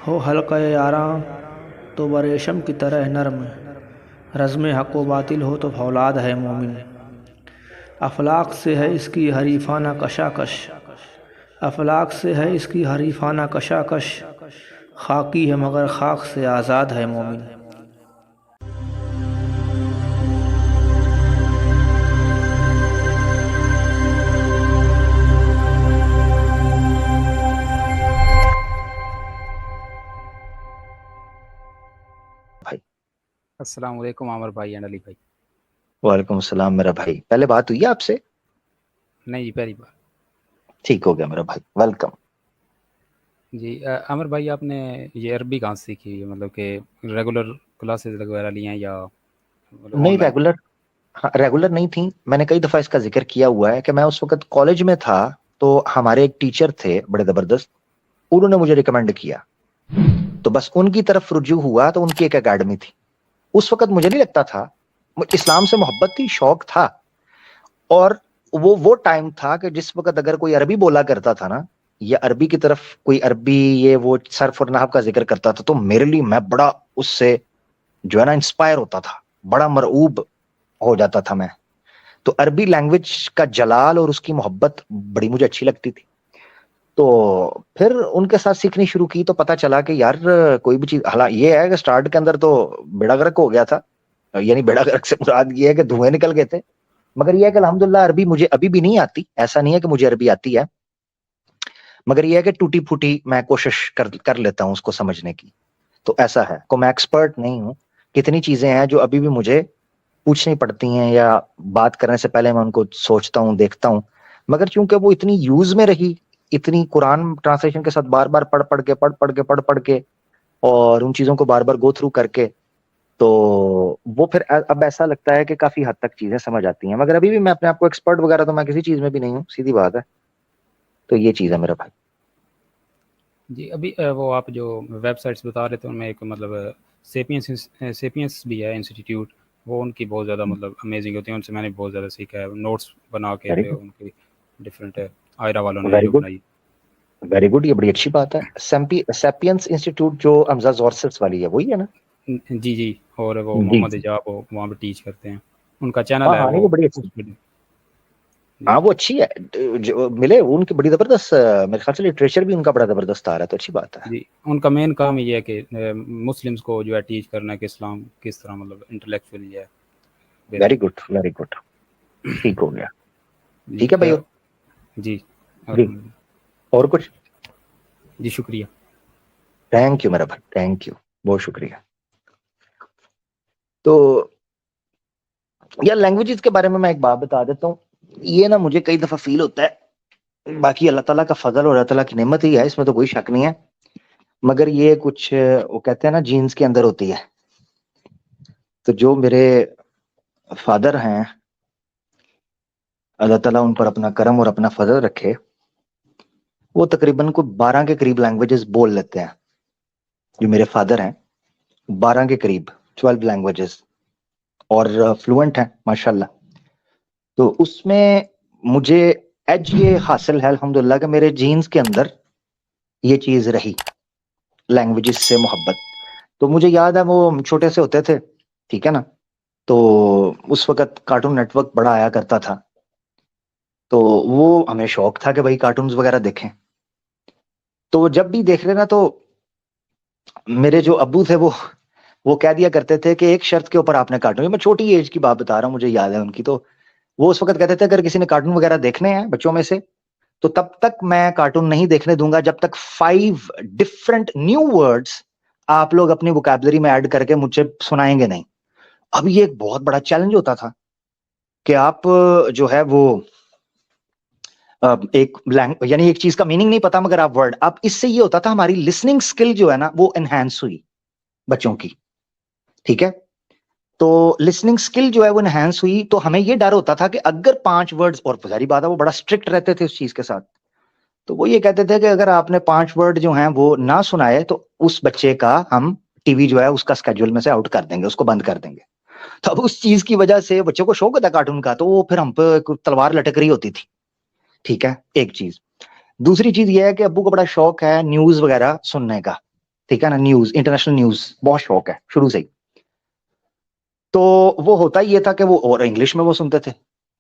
ہو حلقہ یاراں تو بریشم کی طرح نرم، رزم حق و باطل ہو تو فولاد ہے مومن۔ افلاک سے ہے اس کی حریفانہ کشاکش، افلاک سے ہے اس کی حریفانہ کشاکش، خاکی ہے مگر خاک سے آزاد ہے مومن۔ بھائی السلام علیکم عامر بھائی اینڈ علی بھائی۔ وعلیکم السلام میرا بھائی، پہلے بات ہوئی ہے آپ سے؟ نہیں جی، پہلی بار۔ ٹھیک ہو گیا میرا بھائی، ویلکم۔ جی عامر بھائی، آپ نے یہ عربی کہاں سے سیکھی ہے؟ مطلب کہ ریگولر کلاسز وغیرہ لی ہیں یا مطلب آن نہیں لائن؟ ریگولر نہیں تھی، میں نے کئی دفعہ اس کا ذکر کیا ہوا ہے کہ میں اس وقت کالج میں تھا، تو ہمارے ایک ٹیچر تھے بڑے زبردست، انہوں نے مجھے ریکمینڈ کیا، تو بس ان کی طرف رجوع ہوا، تو ان کی ایک اکیڈمی تھی۔ اس وقت مجھے نہیں لگتا تھا، اسلام سے محبت تھی، شوق تھا، اور وہ ٹائم تھا کہ جس وقت اگر کوئی عربی بولا کرتا تھا نا، یا عربی کی طرف کوئی عربی یہ وہ صرف اور نحو کا ذکر کرتا تھا، تو میرے لیے میں بڑا اس سے جو ہے نا انسپائر ہوتا تھا، بڑا مرعوب ہو جاتا تھا میں۔ تو عربی لینگویج کا جلال اور اس کی محبت بڑی مجھے اچھی لگتی تھی، تو پھر ان کے ساتھ سیکھنی شروع کی، تو پتا چلا کہ یار کوئی بھی چیز، حالانکہ یہ ہے کہ سٹارٹ کے اندر تو بیڑا غرق ہو گیا تھا، یعنی بیڑا غرق سے مراد یہ ہے کہ دھوئیں نکل گئے تھے، مگر یہ ہے کہ الحمدللہ عربی مجھے ابھی بھی نہیں آتی، ایسا نہیں ہے کہ مجھے عربی آتی ہے، مگر یہ ہے کہ ٹوٹی پھوٹی میں کوشش کر لیتا ہوں اس کو سمجھنے کی۔ تو ایسا ہے کو میں ایکسپرٹ نہیں ہوں، کتنی چیزیں ہیں جو ابھی بھی مجھے پوچھنی پڑتی ہیں، یا بات کرنے سے پہلے میں ان کو سوچتا ہوں، دیکھتا ہوں، مگر چونکہ وہ اتنی یوز میں رہی، اتنی قرآن ٹرانسلیشن کے ساتھ بار بار پڑھ کے اور ان چیزوں کو بار بار گو تھرو کر کے، تو وہ پھر اب ایسا لگتا ہے کہ کافی حد تک چیزیں سمجھ آتی ہیں، مگر ابھی بھی میں اپنے آپ کو ایکسپرٹ وغیرہ تو میں کسی چیز میں بھی نہیں ہوں، سیدھی بات ہے۔ تو یہ چیز ہے میرا بھائی۔ جی ابھی وہ آپ جو ویب سائٹس بتا رہے تھے ان میں ایک مطلب سیپینس بھی ہے انسٹیٹیوٹ، وہ ان کی بہت زیادہ مطلب امیزنگ ہوتی ہیں، ان سے میں نے بہت زیادہ سیکھا ہے، نوٹس بنا کے ویری پھر گڈ، ان کی ڈفرینٹ آئرا والوں نے ویری جو گڈ، بنائی۔ ویری گڈ، یہ بڑی اچھی بات ہے۔ سیپینس انسٹیٹیوٹ جو حمزہ زورسس والی ہے، وہی ہے نا؟ جی جی، اور وہ جی محمد جی، اجاب وہ وہاں پہ ٹیچ کرتے ہیں، ان کا چینل ہاں ہے ہاں، نہیں وہ وہ بڑی اچھی، اس پہ۔ جی ہاں وہ اچھی ہے، جو ملے ان کی بڑی زبردست، میرے خیال سے لٹریچر بھی ان کا بڑا زبردست آ رہا ہے، تو اچھی بات ہے۔ جی، ان کا مین کام یہ ہے کہ مسلمس کو جو ہے ٹیچ کرنا ہے کہ اسلام کس طرح مطلب انٹلیکچولی ہے ویری بہتر۔ گڈ، ویری گڈ، ٹھیک ہو گیا، جی ٹھیک ہے بھائی۔ جی جی، الحمدللہ۔ اور کچھ؟ جی شکریہ۔ تھینک یو میرا بھائی، تھینک یو، بہت شکریہ۔ تو یار لینگویجز کے بارے میں ایک بات بتا دیتا ہوں، یہ نا مجھے کئی دفعہ فیل ہوتا ہے، باقی اللہ تعالیٰ کا فضل اور اللہ تعالیٰ کی نعمت ہی ہے، اس میں تو کوئی شک نہیں ہے، مگر یہ کچھ وہ کہتے ہیں نا جینز کے اندر ہوتی ہے۔ تو جو میرے فادر ہیں، اللہ تعالیٰ ان پر اپنا کرم اور اپنا فضل رکھے، وہ تقریباً کو 12 کے قریب لینگویجز بول لیتے ہیں، جو میرے فادر ہیں 12 کے قریب 12 لینگویجز، اور فلوئنٹ ہیں ماشاءاللہ۔ تو اس میں مجھے ایج یہ حاصل ہے الحمدللہ کہ میرے جینز کے اندر یہ چیز رہی، لینگویجز سے محبت۔ تو مجھے یاد ہے وہ چھوٹے سے ہوتے تھے، ٹھیک ہے نا، تو اس وقت کارٹون نیٹ ورک بڑا آیا کرتا تھا، تو وہ ہمیں شوق تھا کہ بھائی کارٹونز وغیرہ دیکھیں، تو جب بھی دیکھ رہے نا، تو میرے جو ابو تھے وہ کہہ دیا کرتے تھے کہ ایک شرط کے اوپر آپ نے کارٹون، میں چھوٹی ایج کی بات بتا رہا ہوں، مجھے یاد ہے ان کی، تو وہ اس وقت کہتے تھے اگر کسی نے کارٹون وغیرہ دیکھنے ہیں بچوں میں سے، تو تب تک میں کارٹون نہیں دیکھنے دوں گا جب تک 5 ڈفرنٹ نیو ورڈز آپ لوگ اپنی ووکیبلری میں ایڈ کر کے مجھے سنائیں گے نہیں۔ اب یہ ایک بہت بڑا چیلنج ہوتا تھا کہ آپ جو ہے وہ یعنی ایک چیز کا میننگ نہیں پتا مگر آپ ورڈ، اب اس سے یہ ہوتا تھا ہماری لسننگ سکل جو ہے نا وہ انہینس ہوئی بچوں کی، ٹھیک ہے، تو لسننگ سکل جو ہے وہ انہینس ہوئی، تو ہمیں یہ ڈر ہوتا تھا کہ اگر 5 ورڈز، اور ظاہری بات ہے وہ بڑا اسٹرکٹ رہتے تھے اس چیز کے ساتھ، تو وہ یہ کہتے تھے کہ اگر آپ نے 5 ورڈ جو ہیں وہ نہ سنائے تو اس بچے کا ہم ٹی وی جو ہے اس کا اسکیڈول میں سے آؤٹ کر دیں گے، اس کو بند کر دیں گے۔ تو اب اس چیز کی وجہ سے بچوں کو شوق ہوتا ہے کارٹون کا، تو وہ پھر ہم پہ تلوار لٹک رہی ہوتی تھی، ٹھیک ہے، ایک چیز۔ دوسری چیز یہ ہے کہ ابو کو بڑا شوق ہے نیوز وغیرہ سننے کا، ٹھیک ہے نا, نیوز, انٹرنیشنل نیوز بہت شوق ہے شروع سے ہی. تو وہ ہوتا یہ تھا کہ وہ اور انگلش میں وہ سنتے تھے,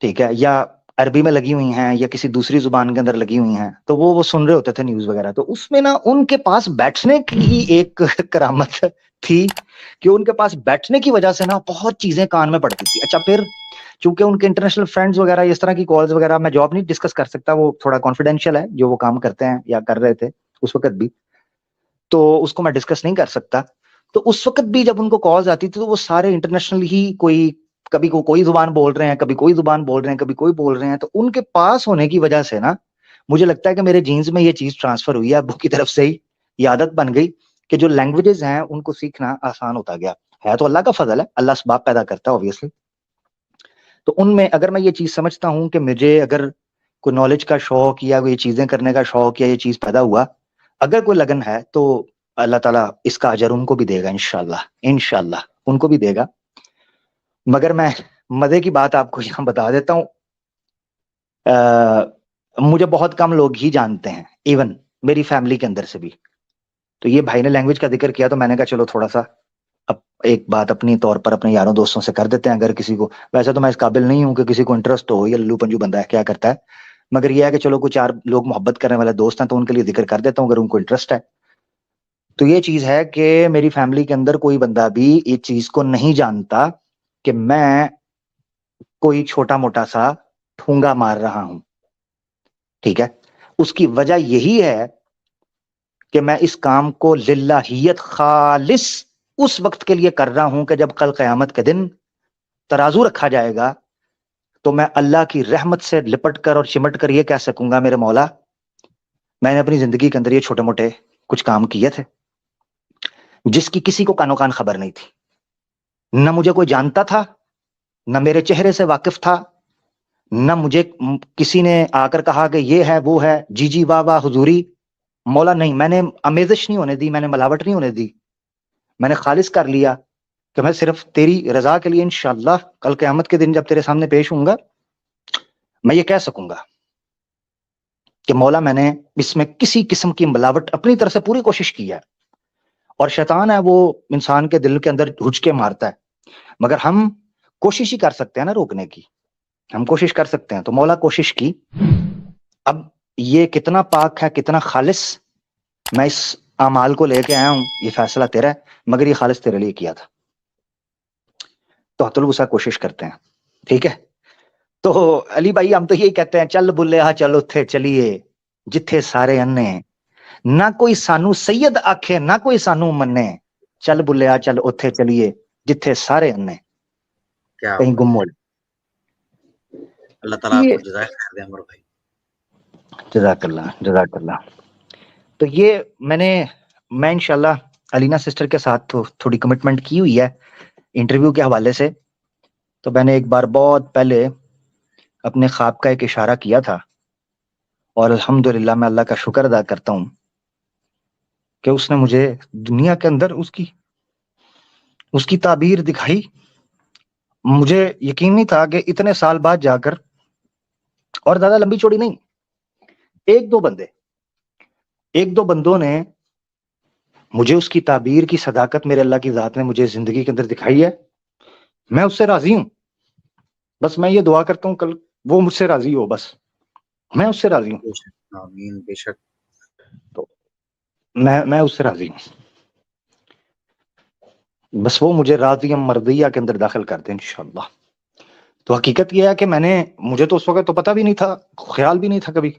ٹھیک ہے, یا عربی میں لگی ہوئی ہیں یا کسی دوسری زبان کے اندر لگی ہوئی ہیں, تو وہ سن رہے ہوتے تھے نیوز وغیرہ. تو اس میں نا ان کے پاس بیٹھنے کی ایک کرامت تھی کہ ان کے پاس بیٹھنے کی وجہ سے نا بہت چیزیں کان میں پڑتی تھی. اچھا پھر چونکہ ان کے انٹرنیشنل فرینڈز وغیرہ اس طرح کی کالز وغیرہ, میں جاب نہیں ڈسکس کر سکتا, وہ تھوڑا کانفیڈینشیل ہے جو وہ کام کرتے ہیں یا کر رہے تھے اس وقت بھی, تو اس کو میں ڈسکس نہیں کر سکتا. تو اس وقت بھی جب ان کو کالز آتی تھی تو وہ سارے انٹرنیشنل ہی, کوئی کبھی کوئی زبان بول رہے ہیں, کبھی کوئی زبان بول رہے ہیں, کبھی کوئی بول رہے ہیں. تو ان کے پاس ہونے کی وجہ سے نا مجھے لگتا ہے کہ میرے جینز میں یہ چیز ٹرانسفر ہوئی ہے ابو کی طرف سے ہی, یہ عادت بن گئی کہ جو لینگویجز ہیں ان کو سیکھنا آسان ہوتا گیا. ہے تو اللہ کا فضل ہے, اللہ اسباب پیدا کرتا ہے obviously. تو ان میں اگر میں یہ چیز سمجھتا ہوں کہ مجھے اگر کوئی نالج کا شوق یا کوئی چیزیں کرنے کا شوق یا یہ چیز پیدا ہوا, اگر کوئی لگن ہے, تو اللہ تعالیٰ اس کا اجر ان کو بھی دے گا انشاءاللہ ان کو بھی دے گا. مگر میں مزے کی بات آپ کو یہاں بتا دیتا ہوں, مجھے بہت کم لوگ ہی جانتے ہیں, ایون میری فیملی کے اندر سے بھی. تو یہ بھائی نے لینگویج کا ذکر کیا تو میں نے کہا چلو تھوڑا سا اب ایک بات اپنی طور پر اپنے یاروں دوستوں سے کر دیتے ہیں, اگر کسی کو, ویسے تو میں اس قابل نہیں ہوں کہ کسی کو انٹرسٹ ہو, یا للو پنجو بندہ ہے کیا کرتا ہے, مگر یہ ہے کہ چلو کچھ 4 لوگ محبت کرنے والے دوست ہیں تو ان کے لیے ذکر کر دیتا ہوں اگر ان کو انٹرسٹ ہے. تو یہ چیز ہے کہ میری فیملی کے اندر کوئی بندہ بھی اس چیز کو نہیں جانتا کہ میں کوئی چھوٹا موٹا سا ٹھونگا مار رہا ہوں, ٹھیک ہے. اس کی وجہ یہی ہے کہ میں اس کام کو للہیت خالص اس وقت کے لیے کر رہا ہوں کہ جب کل قیامت کے دن ترازو رکھا جائے گا تو میں اللہ کی رحمت سے لپٹ کر اور چمٹ کر یہ کہہ سکوں گا, میرے مولا میں نے اپنی زندگی کے اندر یہ چھوٹے موٹے کچھ کام کیے تھے جس کی کسی کو کانو کان خبر نہیں تھی, نہ مجھے کوئی جانتا تھا, نہ میرے چہرے سے واقف تھا, نہ مجھے کسی نے آ کر کہا کہ یہ ہے وہ ہے, جی واہ واہ حضوری مولا, نہیں. میں نے امیزش نہیں ہونے دی, میں نے ملاوٹ نہیں ہونے دی, میں نے خالص کر لیا کہ میں صرف تیری رضا کے لیے انشاءاللہ کل قیامت کے دن جب تیرے سامنے پیش ہوں گا میں یہ کہہ سکوں گا کہ مولا میں نے اس میں کسی قسم کی ملاوٹ اپنی طرف سے پوری کوشش کی ہے. اور شیطان ہے وہ انسان کے دل کے اندر ہچکے مارتا ہے, مگر ہم کوشش ہی کر سکتے ہیں نا روکنے کی, ہم کوشش کر سکتے ہیں. تو مولا کوشش کی, اب یہ کتنا پاک ہے کتنا خالص, میں اس اعمال کو لے کے آیا ہوں, یہ فیصلہ تیرا ہے, مگر یہ خالص تیرے لیے کیا تھا. تو حت الوسع کوشش کرتے ہیں, ٹھیک ہے. تو علی بھائی ہم تو یہی کہتے ہیں, چل بلے ہاں چلو تھے چلیے جتھے سارے انے, نہ کوئی سانو سید آکھے نہ کوئی سانو منے, چل بلے ہاں چل اتھے چلیے جتھے سارے انے, کیا کہیں گم ہو. اللہ تعالیٰ آپ یہ کو جزائے خیر دے عمر بھائی. جزاک اللہ. تو یہ میں انشاءاللہ علینا سسٹر کے ساتھ تو تھوڑی کمٹمنٹ کی ہوئی ہے انٹرویو کے حوالے سے. تو میں نے ایک بار بہت پہلے اپنے خواب کا ایک اشارہ کیا تھا, اور الحمدللہ میں اللہ کا شکر ادا کرتا ہوں کہ اس نے مجھے دنیا کے اندر اس کی تعبیر دکھائی. مجھے یقین نہیں تھا کہ اتنے سال بعد جا کر, اور زیادہ لمبی چوڑی نہیں, ایک دو بندوں نے مجھے اس کی تعبیر کی صداقت میرے اللہ کی ذات نے مجھے زندگی کے اندر دکھائی ہے. میں اس سے راضی ہوں, بس میں یہ دعا کرتا ہوں کل وہ مجھ سے راضی ہو, بس میں اس سے راضی ہوں. بے شک آمین, بے شک. تو میں اس سے راضی ہوں, بس وہ مجھے راضی مرضیہ کے اندر داخل کر دیں انشاءاللہ. تو حقیقت یہ ہے کہ مجھے تو اس وقت تو پتہ بھی نہیں تھا, خیال بھی نہیں تھا کبھی.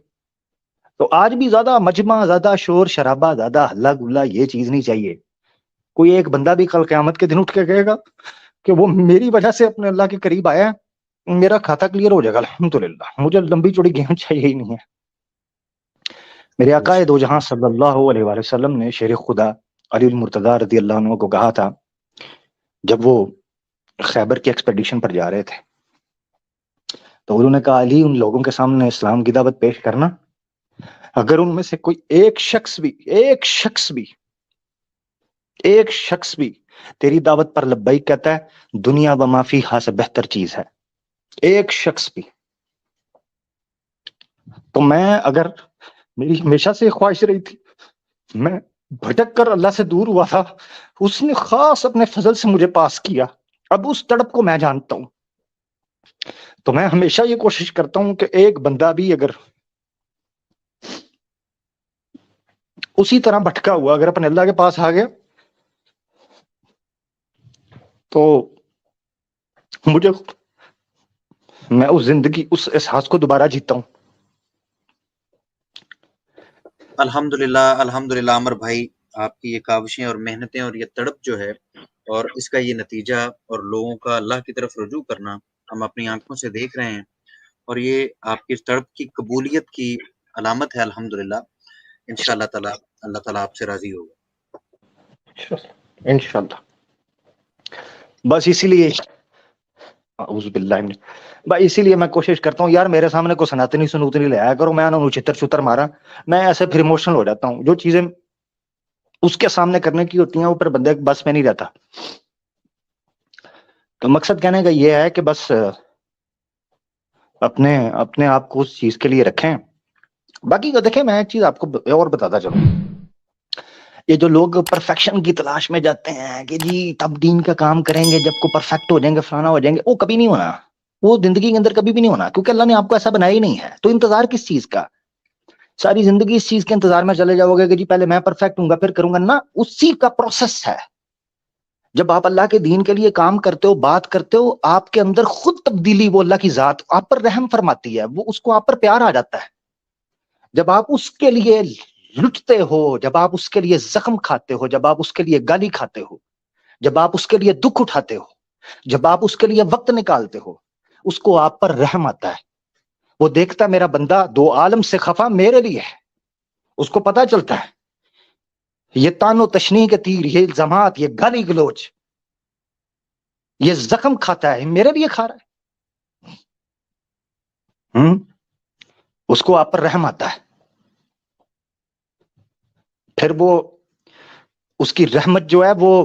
تو آج بھی زیادہ مجمع, زیادہ شور شرابہ, زیادہ ہلا گلا یہ چیز نہیں چاہیے. کوئی ایک بندہ بھی کل قیامت کے دن اٹھ کے کہے گا کہ وہ میری وجہ سے اپنے اللہ کے قریب آیا, میرا کھاتا کلیئر ہو جائے گا الحمدللہ. مجھے لمبی چوڑی گیم چاہیے ہی نہیں ہے. میرے آقا دو جہاں صلی اللہ علیہ وآلہ وسلم نے شیر خدا علی المرتضی رضی اللہ عنہ کو کہا تھا جب وہ خیبر کی ایکسپیڈیشن پر جا رہے تھے, تو انہوں نے کہا علی ان لوگوں کے سامنے اسلام کی دعوت پیش کرنا, اگر ان میں سے کوئی ایک شخص بھی تیری دعوت پر لبیک کہتا ہے, دنیا و ما فیہا سے بہتر چیز ہے. ایک شخص بھی. تو میں, اگر میری ہمیشہ سے خواہش رہی تھی, میں بھٹک کر اللہ سے دور ہوا تھا، اس نے خاص اپنے فضل سے مجھے پاس کیا. اب اس تڑپ کو میں جانتا ہوں. تو میں ہمیشہ یہ کوشش کرتا ہوں کہ ایک بندہ بھی اگر اسی طرح بھٹکا ہوا اگر اپنے اللہ کے پاس آ گیا تو مجھے، میں اس زندگی اس احساس کو دوبارہ جیتا ہوں. الحمدللہ عمر بھائی، آپ کی یہ کاوشیں اور محنتیں اور یہ تڑپ جو ہے اور اس کا یہ نتیجہ اور لوگوں کا اللہ کی طرف رجوع کرنا ہم اپنی آنکھوں سے دیکھ رہے ہیں، اور یہ آپ کی تڑپ کی قبولیت کی علامت ہے. الحمدللہ انشاءاللہ تعالی اللہ تعالیٰ آپ سے راضی ہوگا انشاءاللہ. بس اسی لیے اعوذ باللہ من، بھائی اسی لیے میں کوشش کرتا ہوں یار میرے سامنے کو سناتنی سنوتنی لے آیا کرو، میں انہوں چتر چتر مارا، میں ایسے پھر ایموشنل ہو جاتا ہوں. جو چیزیں اس کے سامنے کرنے کی ہوتی ہیں وہ پھر بندے بس میں نہیں رہتا. تو مقصد کہنے کا یہ ہے کہ بس اپنے آپ کو اس چیز کے لیے رکھیں. باقی دیکھیں میں ایک چیز آپ کو اور بتاتا چلوں، یہ جو لوگ پرفیکشن کی تلاش میں جاتے ہیں کہ جی تب دین کا کام کریں گے جب کو پرفیکٹ ہو جائیں گے فلانا ہو جائیں گے، وہ کبھی نہیں ہونا. وہ زندگی کے اندر کبھی بھی نہیں ہونا، کیونکہ اللہ نے آپ کو ایسا بنایا ہی نہیں ہے. تو انتظار کس چیز کا؟ ساری زندگی اس چیز کے انتظار میں چلے جاؤ گے کہ جی پہلے میں پرفیکٹ ہوں گا پھر کروں گا نا. اسی کا پروسیس ہے. جب آپ اللہ کے دین کے لیے کام کرتے ہو، بات کرتے ہو، آپ کے اندر خود تبدیلی، وہ اللہ کی ذات آپ پر رحم فرماتی ہے، وہ اس کو آپ پر پیار آ جاتا ہے. جب آپ اس کے لیے لٹتے ہو، جب آپ اس کے لیے زخم کھاتے ہو، جب آپ اس کے لیے گالی کھاتے ہو، جب آپ اس کے لیے دکھ اٹھاتے ہو، جب آپ اس کے لیے وقت نکالتے ہو، اس کو آپ پر رحم آتا ہے. وہ دیکھتا میرا بندہ دو عالم سے خفا میرے لیے ہے. اس کو پتا چلتا ہے یہ تان و تشنیع کے تیر، یہ الزامات، یہ گالی گلوچ، یہ زخم کھاتا ہے میرے لیے کھا رہا ہے. اس کو آپ پر رحم آتا ہے. پھر وہ اس کی رحمت جو ہے وہ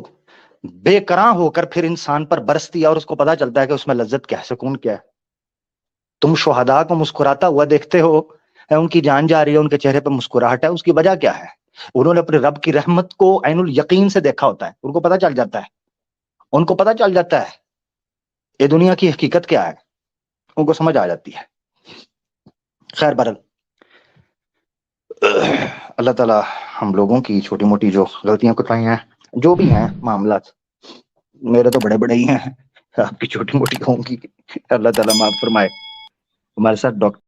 بے کراں ہو کر پھر انسان پر برستی ہے، اور اس کو پتا چلتا ہے کہ اس میں لذت کیا ہے، سکون کیا ہے. تم شہداء کو مسکراتا ہوا دیکھتے ہو، ان کی جان جا رہی ہے، ان کے چہرے پہ مسکراہٹ ہے، اس کی وجہ کیا ہے؟ انہوں نے اپنے رب کی رحمت کو عین الیقین سے دیکھا ہوتا ہے. ان کو پتا چل جاتا ہے، ان کو پتا چل جاتا ہے یہ دنیا کی حقیقت کیا ہے، ان کو سمجھ آ جاتی ہے. خیر برل، اللہ تعالی ہم لوگوں کی چھوٹی موٹی جو غلطیاں کوتاہیاں ہیں، جو بھی ہیں معاملات، میرے تو بڑے بڑے ہی ہیں، آپ کی چھوٹی موٹی ہوں گی، اللہ تعالیٰ معاف فرمائے. ہمارے ساتھ ڈاکٹر